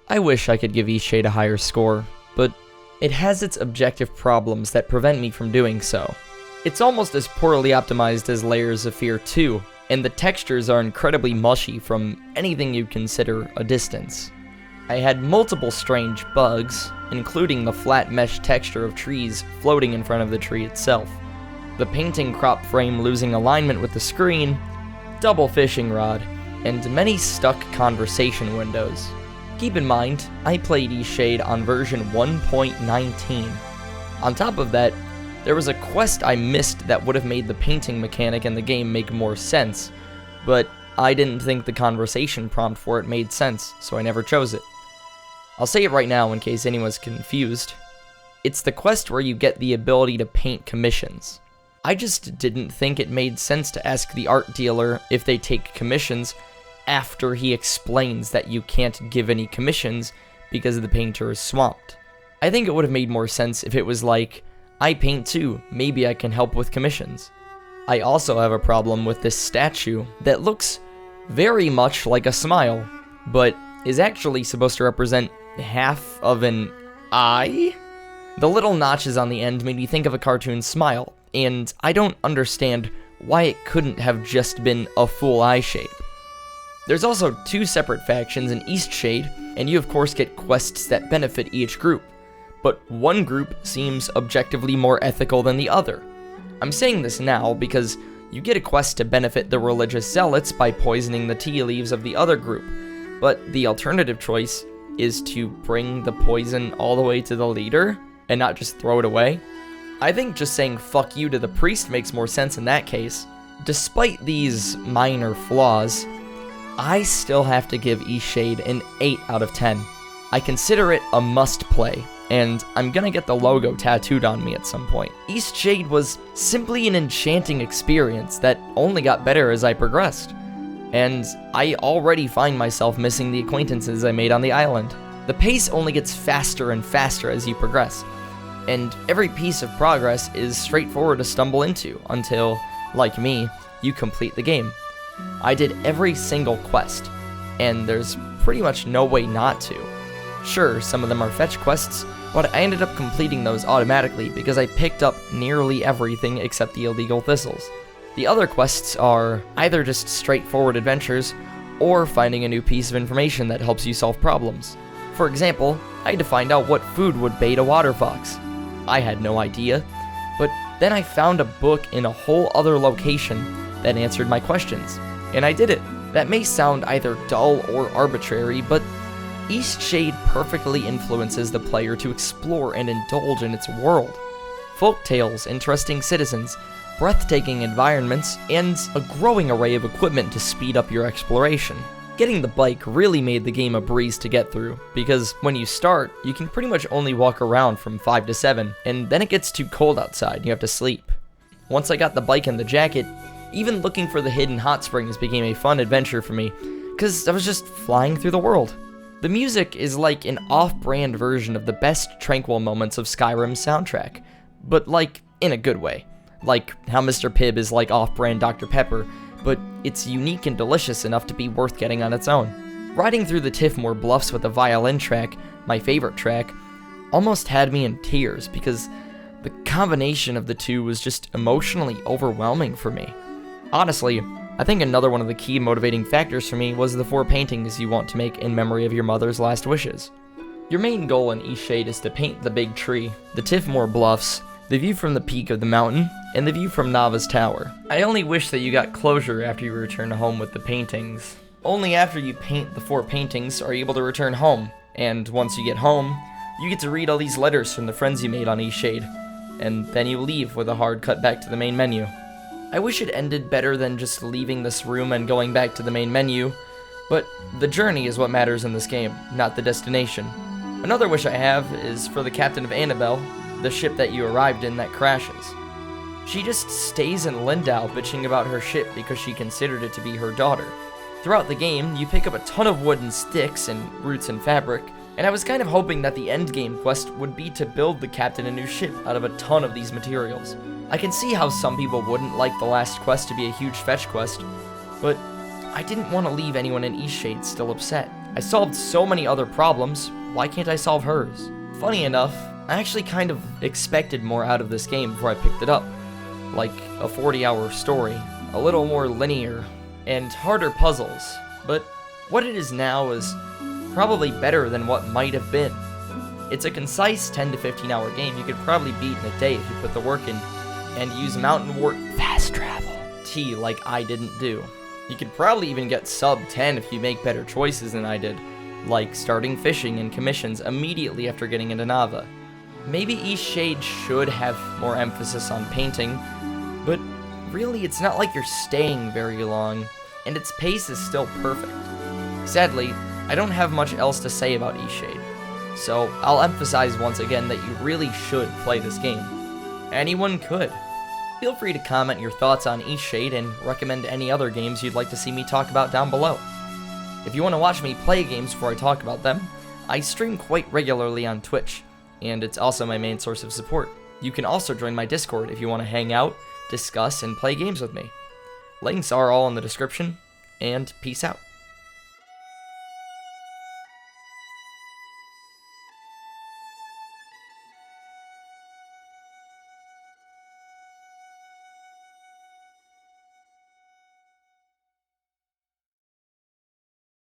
I wish I could give Eastshade a higher score, but it has its objective problems that prevent me from doing so. It's almost as poorly optimized as Layers of Fear 2, and the textures are incredibly mushy from anything you'd consider a distance. I had multiple strange bugs, including the flat mesh texture of trees floating in front of the tree itself, the painting crop frame losing alignment with the screen, double fishing rod, and many stuck conversation windows. Keep in mind, I played Eastshade on version 1.19. On top of that, there was a quest I missed that would have made the painting mechanic in the game make more sense, but I didn't think the conversation prompt for it made sense, so I never chose it. I'll say it right now in case anyone's confused. It's the quest where you get the ability to paint commissions. I just didn't think it made sense to ask the art dealer if they take commissions after he explains that you can't give any commissions because the painter is swamped. I think it would have made more sense if it was like, I paint too, maybe I can help with commissions. I also have a problem with this statue that looks very much like a smile, but is actually supposed to represent half of an eye? The little notches on the end made me think of a cartoon smile, and I don't understand why it couldn't have just been a full eye shape. There's also 2 separate factions in Eastshade, and you of course get quests that benefit each group, but one group seems objectively more ethical than the other. I'm saying this now because you get a quest to benefit the religious zealots by poisoning the tea leaves of the other group, but the alternative choice is to bring the poison all the way to the leader and not just throw it away. I think just saying fuck you to the priest makes more sense in that case. Despite these minor flaws, I still have to give Eastshade an 8 out of 10. I consider it a must-play, and I'm gonna get the logo tattooed on me at some point. Eastshade was simply an enchanting experience that only got better as I progressed, and I already find myself missing the acquaintances I made on the island. The pace only gets faster and faster as you progress, and every piece of progress is straightforward to stumble into until, like me, you complete the game. I did every single quest, and there's pretty much no way not to. Sure, some of them are fetch quests, but I ended up completing those automatically because I picked up nearly everything except the illegal thistles. The other quests are either just straightforward adventures, or finding a new piece of information that helps you solve problems. For example, I had to find out what food would bait a water fox. I had no idea, but then I found a book in a whole other location that answered my questions, and I did it. That may sound either dull or arbitrary, but Eastshade perfectly influences the player to explore and indulge in its world. Folk tales, interesting citizens, breathtaking environments, and a growing array of equipment to speed up your exploration. Getting the bike really made the game a breeze to get through, because when you start, you can pretty much only walk around from 5 to 7, and then it gets too cold outside and you have to sleep. Once I got the bike and the jacket, even looking for the hidden hot springs became a fun adventure for me, because I was just flying through the world. The music is like an off-brand version of the best tranquil moments of Skyrim's soundtrack, but like, in a good way. Like how Mr. Pibb is like off-brand Dr. Pepper, but it's unique and delicious enough to be worth getting on its own. Riding through the Tiffmore Bluffs with the violin track, my favorite track, almost had me in tears because the combination of the two was just emotionally overwhelming for me. Honestly, I think another one of the key motivating factors for me was the 4 paintings you want to make in memory of your mother's last wishes. Your main goal in Eastshade is to paint the big tree, the Tiffmore Bluffs, the view from the peak of the mountain, and the view from Nava's tower. I only wish that you got closure after you return home with the paintings. Only after you paint the 4 paintings are you able to return home, and once you get home, you get to read all these letters from the friends you made on Eastshade, and then you leave with a hard cut back to the main menu. I wish it ended better than just leaving this room and going back to the main menu, but the journey is what matters in this game, not the destination. Another wish I have is for the captain of Annabelle, the ship that you arrived in that crashes. She just stays in Lindau bitching about her ship because she considered it to be her daughter. Throughout the game, you pick up a ton of wooden sticks and roots and fabric, and I was kind of hoping that the endgame quest would be to build the captain a new ship out of a ton of these materials. I can see how some people wouldn't like the last quest to be a huge fetch quest, but I didn't want to leave anyone in Eastshade still upset. I solved so many other problems, why can't I solve hers? Funny enough, I actually kind of expected more out of this game before I picked it up. Like a 40-hour story, a little more linear, and harder puzzles. But what it is now is probably better than what might have been. It's a concise 10 to 15 hour game you could probably beat in a day if you put the work in and use Mountain Wart Fast Travel T like I didn't do. You could probably even get sub 10 if you make better choices than I did, like starting fishing and commissions immediately after getting into Nava. Maybe Eastshade should have more emphasis on painting, but really it's not like you're staying very long, and its pace is still perfect. Sadly, I don't have much else to say about Eastshade, so I'll emphasize once again that you really should play this game. Anyone could. Feel free to comment your thoughts on Eastshade and recommend any other games you'd like to see me talk about down below. If you want to watch me play games before I talk about them, I stream quite regularly on Twitch, and it's also my main source of support. You can also join my Discord if you want to hang out, discuss, and play games with me. Links are all in the description, and peace out.